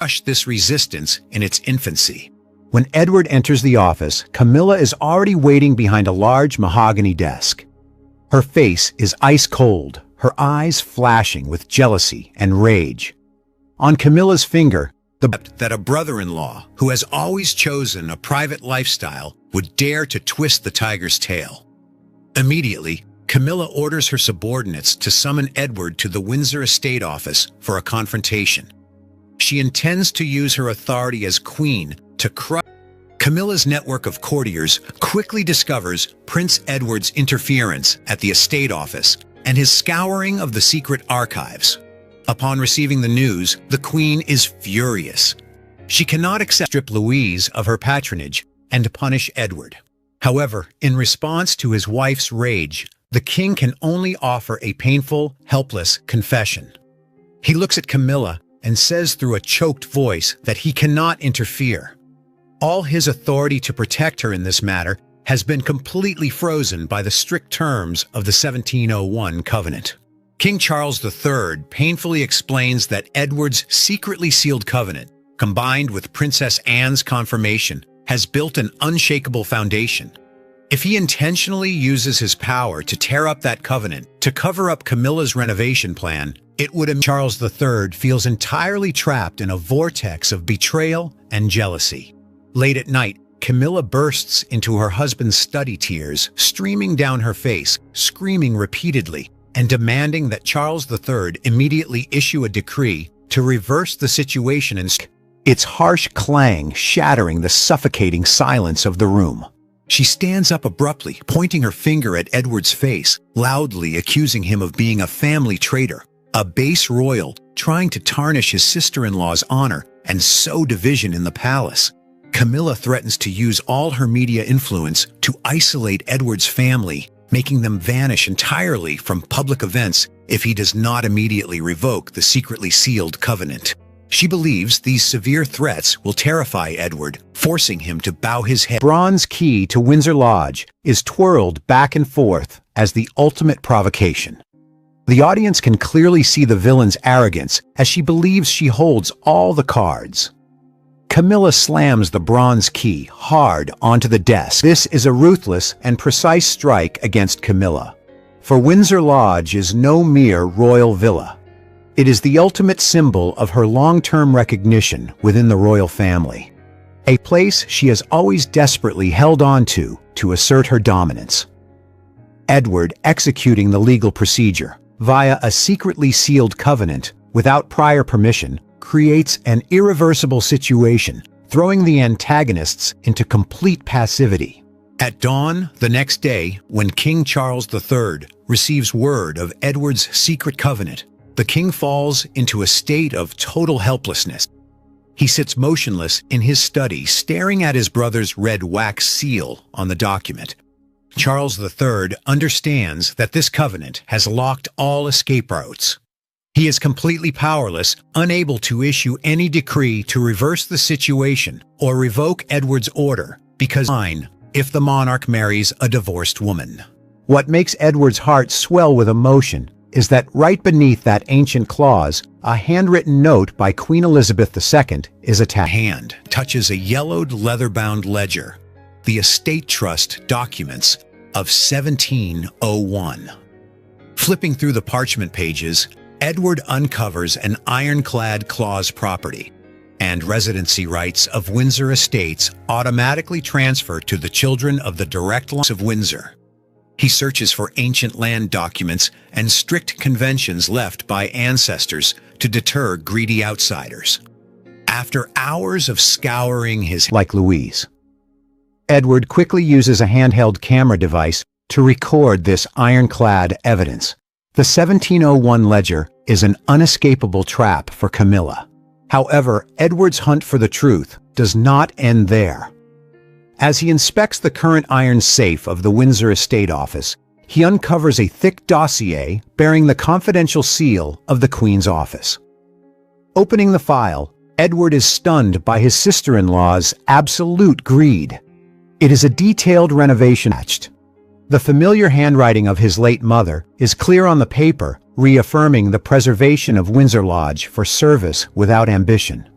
crush this resistance in its infancy. When Edward enters the office, Camilla is already waiting behind a large mahogany desk. Her face is ice cold, her eyes flashing with jealousy and rage. On Camilla's finger, that a brother-in-law who has always chosen a private lifestyle would dare to twist the tiger's tail. Immediately, Camilla orders her subordinates to summon Edward to the Windsor estate office for a confrontation. She intends to use her authority as queen to crush. Camilla's network of courtiers quickly discovers Prince Edward's interference at the estate office and his scouring of the secret archives. Upon receiving the news, the Queen is furious. She cannot strip Louise of her patronage and punish Edward. However, in response to his wife's rage, the king can only offer a painful, helpless confession. He looks at Camilla and says through a choked voice that he cannot interfere. All his authority to protect her in this matter has been completely frozen by the strict terms of the 1701 covenant. King Charles III painfully explains that Edward's secretly sealed covenant, combined with Princess Anne's confirmation, has built an unshakable foundation. If he intentionally uses his power to tear up that covenant to cover up Camilla's renovation plan, it would mean Charles III feels entirely trapped in a vortex of betrayal and jealousy. Late at night, Camilla bursts into her husband's study, tears streaming down her face, screaming repeatedly, and demanding that Charles III immediately issue a decree to reverse the situation and its harsh clang shattering the suffocating silence of the room. She stands up abruptly, pointing her finger at Edward's face, loudly accusing him of being a family traitor, a base royal trying to tarnish his sister-in-law's honor and sow division in the palace. Camilla threatens to use all her media influence to isolate Edward's family, making them vanish entirely from public events if he does not immediately revoke the secretly sealed covenant. She believes these severe threats will terrify Edward, forcing him to bow his head. Bronze key to Windsor Lodge is twirled back and forth as the ultimate provocation. The audience can clearly see the villain's arrogance as she believes she holds all the cards. Camilla slams the bronze key hard onto the desk. This is a ruthless and precise strike against Camilla. For Windsor Lodge is no mere royal villa. It is the ultimate symbol of her long-term recognition within the royal family, a place she has always desperately held on to assert her dominance. Edward executing the legal procedure via a secretly sealed covenant without prior permission creates an irreversible situation, throwing the antagonists into complete passivity. At dawn the next day, when King Charles III receives word of Edward's secret covenant, the king falls into a state of total helplessness. He sits motionless in his study, staring at his brother's red wax seal on the document. Charles III understands that this covenant has locked all escape routes. He is completely powerless, unable to issue any decree to reverse the situation or revoke Edward's order, because if the monarch marries a divorced woman. What makes Edward's heart swell with emotion is that right beneath that ancient clause, a handwritten note by Queen Elizabeth II is attached. Hand touches a yellowed leather-bound ledger, the estate trust documents of 1701. Flipping through the parchment pages, Edward uncovers an ironclad clause property, and residency rights of Windsor estates automatically transfer to the children of the direct line of Windsor. He searches for ancient land documents and strict conventions left by ancestors to deter greedy outsiders. After hours of scouring his like Louise, Edward quickly uses a handheld camera device to record this ironclad evidence. The 1701 ledger is an unescapable trap for Camilla. However, Edward's hunt for the truth does not end there. As he inspects the current iron safe of the Windsor estate office, he uncovers a thick dossier bearing the confidential seal of the Queen's office. Opening the file, Edward is stunned by his sister-in-law's absolute greed. It is a detailed renovation hatched. The familiar handwriting of his late mother is clear on the paper, reaffirming the preservation of Windsor Lodge for service without ambition.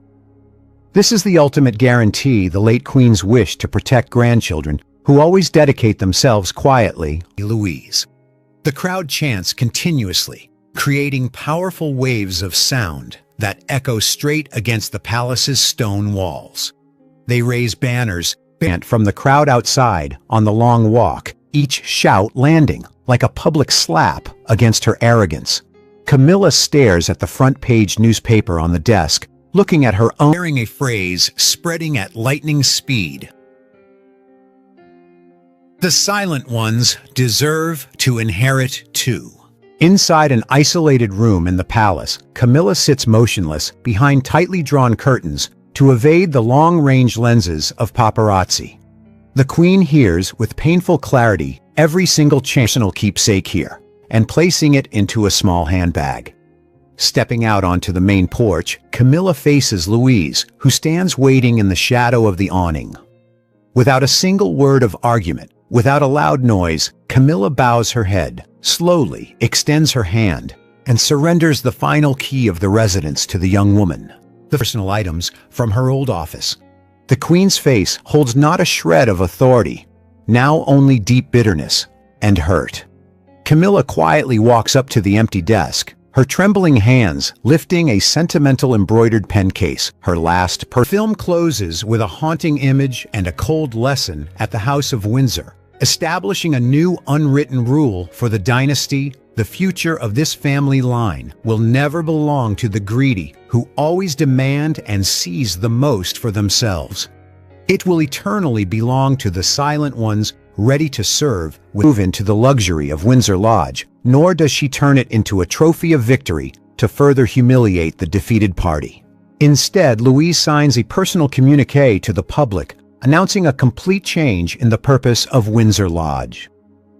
This is the ultimate guarantee the late Queen's wish to protect grandchildren who always dedicate themselves quietly. Louise. The crowd chants continuously, creating powerful waves of sound that echo straight against the palace's stone walls. They raise banners From the crowd outside on the long walk, each shout landing like a public slap against her arrogance. Camilla stares at the front-page newspaper on the desk, looking at her own, bearing a phrase spreading at lightning speed. The silent ones deserve to inherit too. Inside an isolated room in the palace, Camilla sits motionless behind tightly drawn curtains to evade the long-range lenses of paparazzi. The Queen hears with painful clarity every single personal keepsake here, and placing it into a small handbag. Stepping out onto the main porch, Camilla faces Louise, who stands waiting in the shadow of the awning. Without a single word of argument, without a loud noise, Camilla bows her head, slowly extends her hand, and surrenders the final key of the residence to the young woman. The personal items from her old office. The Queen's face holds not a shred of authority, now only deep bitterness and hurt. Camilla quietly walks up to the empty desk, her trembling hands lifting a sentimental embroidered pen case, her last film closes with a haunting image and a cold lesson at the House of Windsor, establishing a new unwritten rule for the dynasty. The future of this family line will never belong to the greedy who always demand and seize the most for themselves. It will eternally belong to the silent ones ready to serve, move into the luxury of Windsor Lodge, nor does she turn it into a trophy of victory to further humiliate the defeated party. Instead, Louise signs a personal communique to the public, announcing a complete change in the purpose of Windsor Lodge.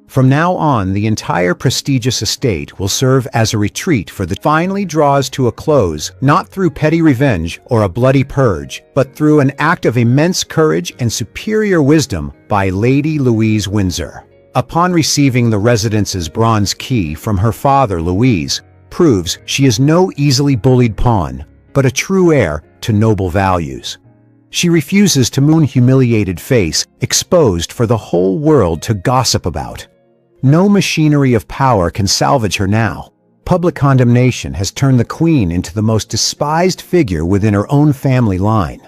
From now on, the entire prestigious estate will serve as a retreat for the finally draws to a close, not through petty revenge or a bloody purge, but through an act of immense courage and superior wisdom by Lady Louise Windsor. Upon receiving the residence's bronze key from her father, Louise proves she is no easily bullied pawn, but a true heir to noble values. She refuses to moon humiliated face exposed for the whole world to gossip about. No machinery of power can salvage her now. Public condemnation has turned the Queen into the most despised figure within her own family line.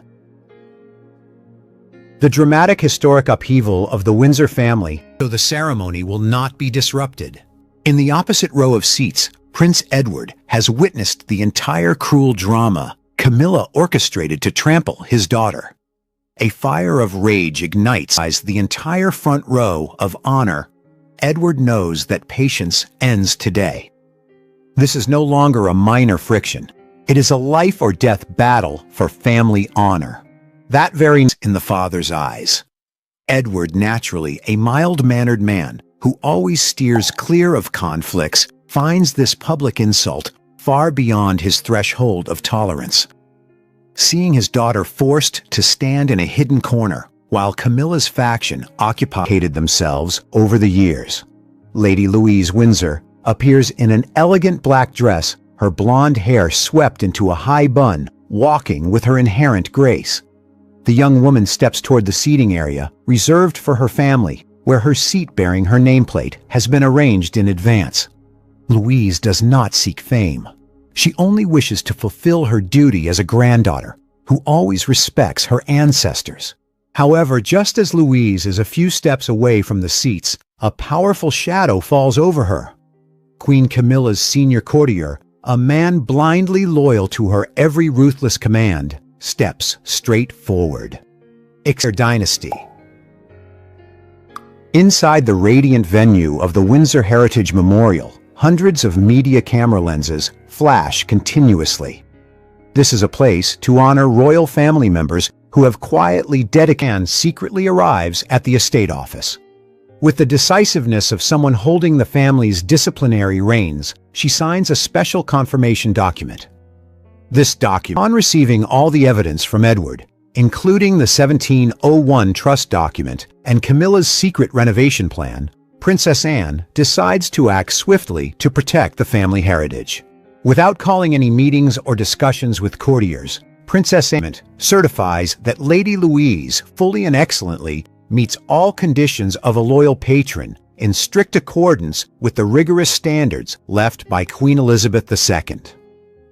The dramatic historic upheaval of the Windsor family, So the ceremony will not be disrupted. in the opposite row of seats, Prince Edward has witnessed the entire cruel drama Camilla orchestrated to trample his daughter. A fire of rage ignites the entire front row of honor. Edward knows that patience ends today. This is no longer a minor friction. It is a life or death battle for family honor. That very in the father's eyes. Edward, naturally a mild-mannered man who always steers clear of conflicts, finds this public insult far beyond his threshold of tolerance. Seeing his daughter forced to stand in a hidden corner while Camilla's faction occupied themselves over the years. Lady Louise Windsor appears in an elegant black dress, her blonde hair swept into a high bun, walking with her inherent grace. The young woman steps toward the seating area, reserved for her family, where her seat bearing her nameplate has been arranged in advance. Louise does not seek fame. She only wishes to fulfill her duty as a granddaughter, who always respects her ancestors. However, just as Louise is a few steps away from the seats, a powerful shadow falls over her. Queen Camilla's senior courtier, a man blindly loyal to her every ruthless command, steps straight forward. Their dynasty. Inside the radiant venue of the Windsor Heritage Memorial, hundreds of media camera lenses flash continuously. This is a place to honor royal family members who have quietly dedicated. Anne secretly arrives at the estate office. With the decisiveness of someone holding the family's disciplinary reins, she signs a special confirmation document. This document, on receiving all the evidence from Edward, including the 1701 trust document and Camilla's secret renovation plan, Princess Anne decides to act swiftly to protect the family heritage. Without calling any meetings or discussions with courtiers, Princess Anne certifies that Lady Louise fully and excellently meets all conditions of a loyal patron in strict accordance with the rigorous standards left by Queen Elizabeth II.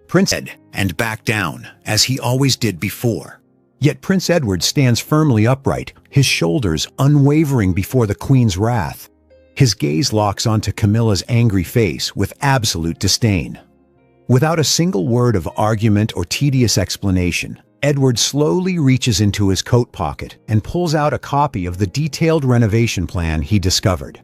Prince Ed and back down, as he always did before. Yet Prince Edward stands firmly upright, his shoulders unwavering before the Queen's wrath. His gaze locks onto Camilla's angry face with absolute disdain. Without a single word of argument or tedious explanation, Edward slowly reaches into his coat pocket and pulls out a copy of the detailed renovation plan he discovered.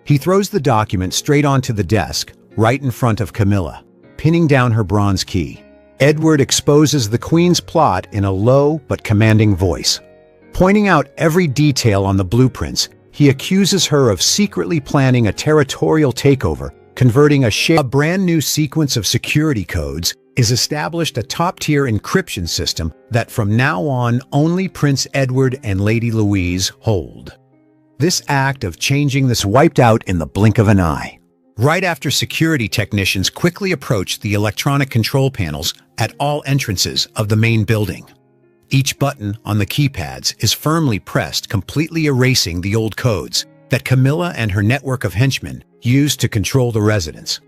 He throws the document straight onto the desk, right in front of Camilla, pinning down her bronze key. Edward exposes the Queen's plot in a low but commanding voice. Pointing out every detail on the blueprints, he accuses her of secretly planning a territorial takeover, converting a brand new sequence of security codes is established a top-tier encryption system that from now on only Prince Edward and Lady Louise hold. This act of changing this wiped out in the blink of an eye. Right after security technicians quickly approach the electronic control panels at all entrances of the main building. Each button on the keypads is firmly pressed, completely erasing the old codes that Camilla and her network of henchmen used to control the residence.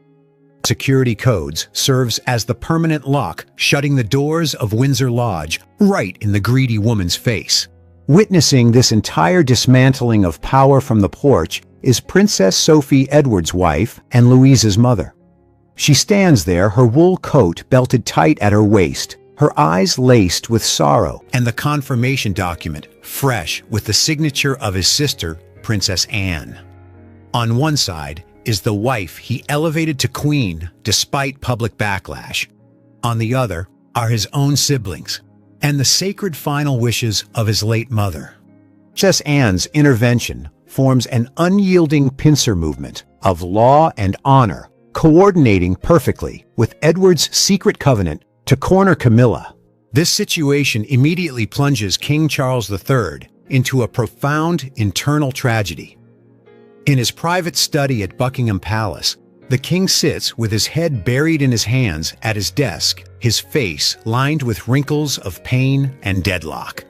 Security codes serves as the permanent lock, shutting the doors of Windsor Lodge right in the greedy woman's face. Witnessing this entire dismantling of power from the porch is Princess Sophie, Edward's wife and Louise's mother. She stands there, her wool coat belted tight at her waist, her eyes laced with sorrow, and the confirmation document fresh with the signature of his sister, Princess Anne. On one side is the wife he elevated to queen despite public backlash. On the other are his own siblings and the sacred final wishes of his late mother. Princess Anne's intervention forms an unyielding pincer movement of law and honor, coordinating perfectly with Edward's secret covenant to corner Camilla. This situation immediately plunges King Charles III into a profound internal tragedy. In his private study at Buckingham Palace, the king sits with his head buried in his hands at his desk, his face lined with wrinkles of pain and deadlock.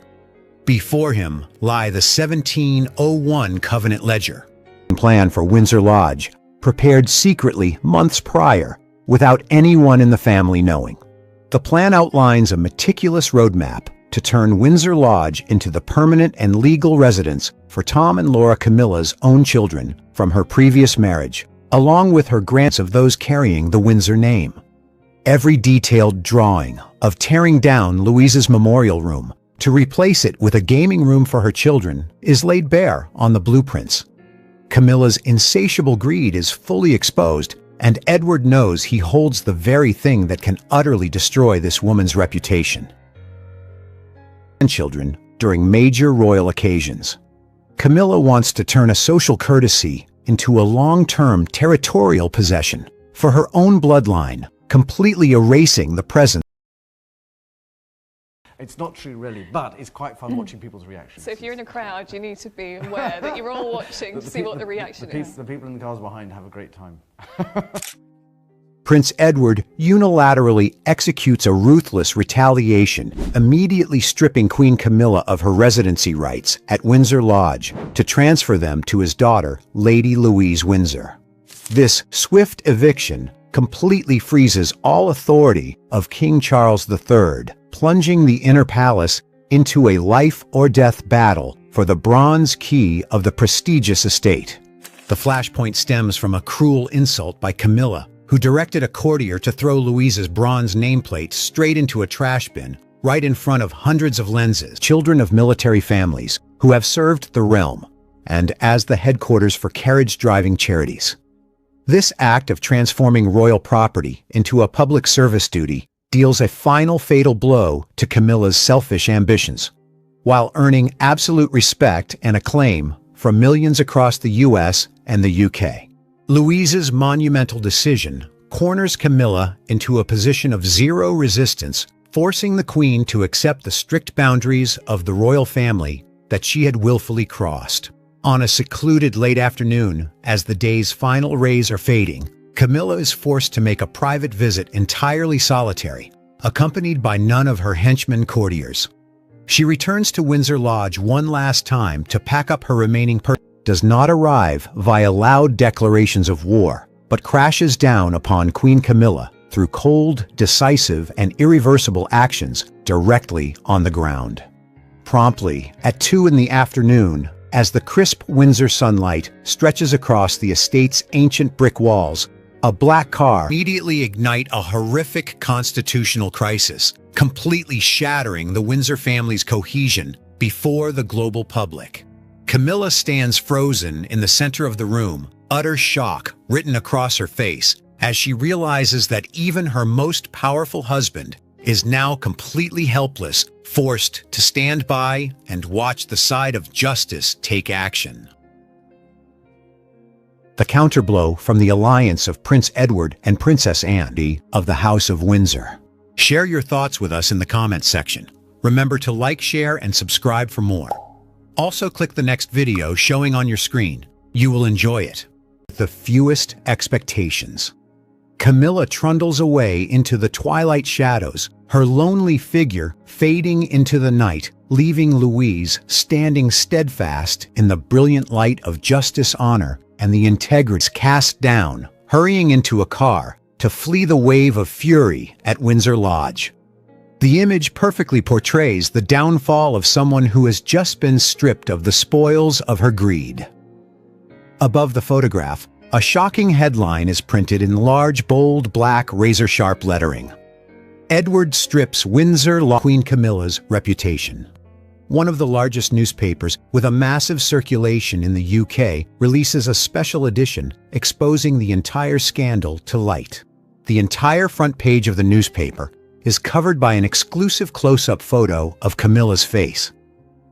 Before him lie the 1701 Covenant Ledger, plan for Windsor Lodge, prepared secretly months prior, without anyone in the family knowing. The plan outlines a meticulous roadmap to turn Windsor Lodge into the permanent and legal residence for Tom and Laura Camilla's own children from her previous marriage, along with her grants of those carrying the Windsor name. Every detailed drawing of tearing down Louise's memorial room to replace it with a gaming room for her children is laid bare on the blueprints. Camilla's insatiable greed is fully exposed, and Edward knows he holds the very thing that can utterly destroy this woman's reputation. Children during major royal occasions. Camilla wants to turn a social courtesy into a long-term territorial possession for her own bloodline, completely erasing the presence. It's not true, really, but it's quite fun watching people's reactions. So if you're in a crowd, you need to be aware that you're all watching to see what the reaction is. The people in the cars behind have a great time. Prince Edward unilaterally executes a ruthless retaliation, immediately stripping Queen Camilla of her residency rights at Windsor Lodge to transfer them to his daughter, Lady Louise Windsor. This swift eviction completely freezes all authority of King Charles III, plunging the inner palace into a life-or-death battle for the bronze key of the prestigious estate. The flashpoint stems from a cruel insult by Camilla, who directed a courtier to throw Louise's bronze nameplate straight into a trash bin, right in front of hundreds of lenses, children of military families who have served the realm, and as the headquarters for carriage-driving charities. This act of transforming royal property into a public service duty deals a final fatal blow to Camilla's selfish ambitions, while earning absolute respect and acclaim from millions across the US and the UK. Louise's monumental decision corners Camilla into a position of zero resistance, forcing the Queen to accept the strict boundaries of the royal family that she had willfully crossed. On a secluded late afternoon, as the day's final rays are fading, Camilla is forced to make a private visit entirely solitary, accompanied by none of her henchmen courtiers. She returns to Windsor Lodge one last time to pack up her remaining does not arrive via loud declarations of war, but crashes down upon Queen Camilla through cold, decisive, and irreversible actions directly on the ground. Promptly, at 2 in the afternoon, as the crisp Windsor sunlight stretches across the estate's ancient brick walls, a black car immediately ignites a horrific constitutional crisis, completely shattering the Windsor family's cohesion before the global public. Camilla stands frozen in the center of the room, utter shock written across her face, as she realizes that even her most powerful husband is now completely helpless, forced to stand by and watch the side of justice take action. The counterblow from the alliance of Prince Edward and Princess Anne of the House of Windsor. Share your thoughts with us in the comments section. Remember to like, share, and subscribe for more. Also click the next video showing on your screen. You will enjoy it. The fewest expectations. Camilla trundles away into the twilight shadows, her lonely figure fading into the night, leaving Louise standing steadfast in the brilliant light of justice, honor, and the integrity cast down, hurrying into a car to flee the wave of fury at Windsor Lodge. The image perfectly portrays the downfall of someone who has just been stripped of the spoils of her greed. Above the photograph, a shocking headline is printed in large, bold, black, razor-sharp lettering. Edward strips Windsor Lodge Queen Camilla's reputation. One of the largest newspapers with a massive circulation in the UK releases a special edition exposing the entire scandal to light. The entire front page of the newspaper is covered by an exclusive close-up photo of Camilla's face.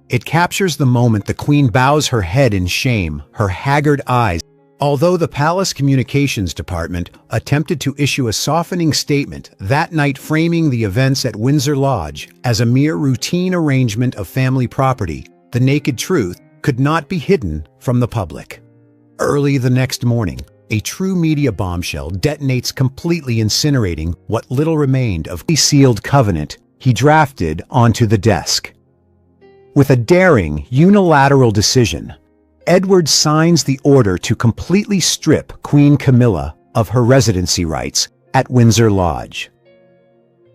It captures the moment the Queen bows her head in shame, her haggard eyes. Although the Palace Communications Department attempted to issue a softening statement that night framing the events at Windsor Lodge as a mere routine arrangement of family property, the naked truth could not be hidden from the public. Early the next morning, a true media bombshell detonates, completely incinerating what little remained of the sealed covenant he drafted onto the desk. With a daring, unilateral decision, Edward signs the order to completely strip Queen Camilla of her residency rights at Windsor Lodge.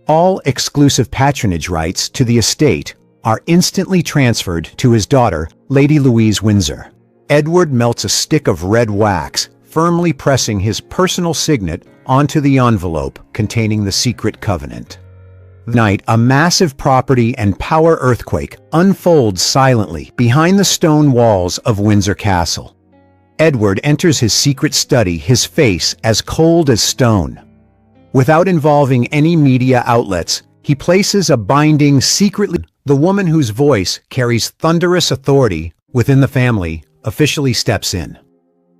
All exclusive patronage rights to the estate are instantly transferred to his daughter, Lady Louise Windsor. Edward melts a stick of red wax, firmly pressing his personal signet onto the envelope containing the secret covenant. That night, a massive property and power earthquake unfolds silently behind the stone walls of Windsor Castle. Edward enters his secret study, his face as cold as stone. Without involving any media outlets, he places a binding secretly. The woman whose voice carries thunderous authority within the family officially steps in.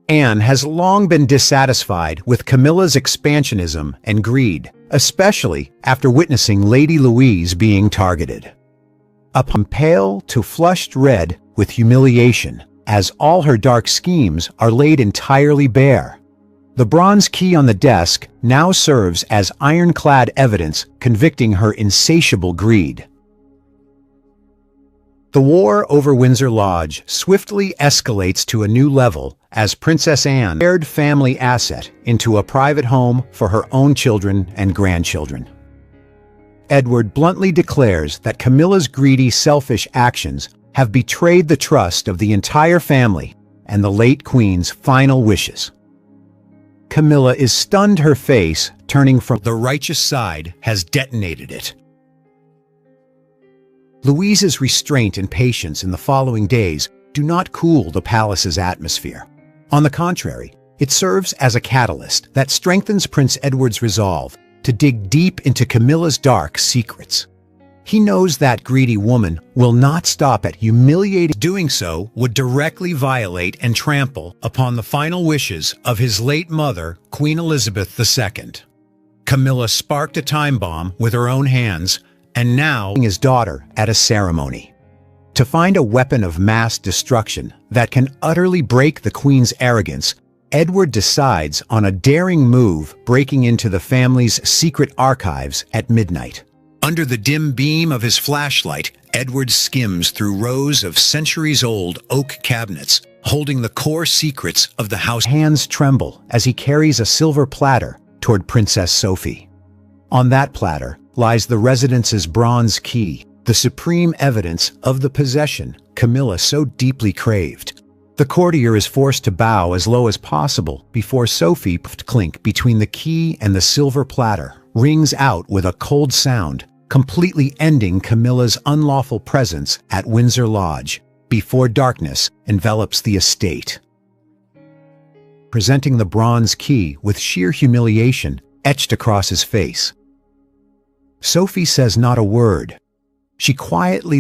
Anne has long been dissatisfied with Camilla's expansionism and greed, especially after witnessing Lady Louise being targeted. Upon pale to flushed red with humiliation, as all her dark schemes are laid entirely bare. The bronze key on the desk now serves as ironclad evidence convicting her insatiable greed. The war over Windsor Lodge swiftly escalates to a new level as Princess Anne shared family asset into a private home for her own children and grandchildren. Edward bluntly declares that Camilla's greedy, selfish actions have betrayed the trust of the entire family and the late Queen's final wishes. Camilla is stunned, her face turning from the righteous side has detonated it. Louise's restraint and patience in the following days do not cool the palace's atmosphere. On the contrary, it serves as a catalyst that strengthens Prince Edward's resolve to dig deep into Camilla's dark secrets. He knows that greedy woman will not stop at humiliating. Doing so would directly violate and trample upon the final wishes of his late mother, Queen Elizabeth II. Camilla sparked a time bomb with her own hands, and now his daughter at a ceremony. To find a weapon of mass destruction that can utterly break the Queen's arrogance, Edward decides on a daring move, breaking into the family's secret archives at midnight. Under the dim beam of his flashlight, Edward skims through rows of centuries-old oak cabinets, holding the core secrets of the house. Hands tremble as he carries a silver platter toward Princess Sophie. On that platter lies the residence's bronze key, the supreme evidence of the possession Camilla so deeply craved. The courtier is forced to bow as low as possible before Sophie, clink between the key and the silver platter, rings out with a cold sound, completely ending Camilla's unlawful presence at Windsor Lodge before darkness envelops the estate. Presenting the bronze key with sheer humiliation etched across his face. Sophie says not a word. She quietly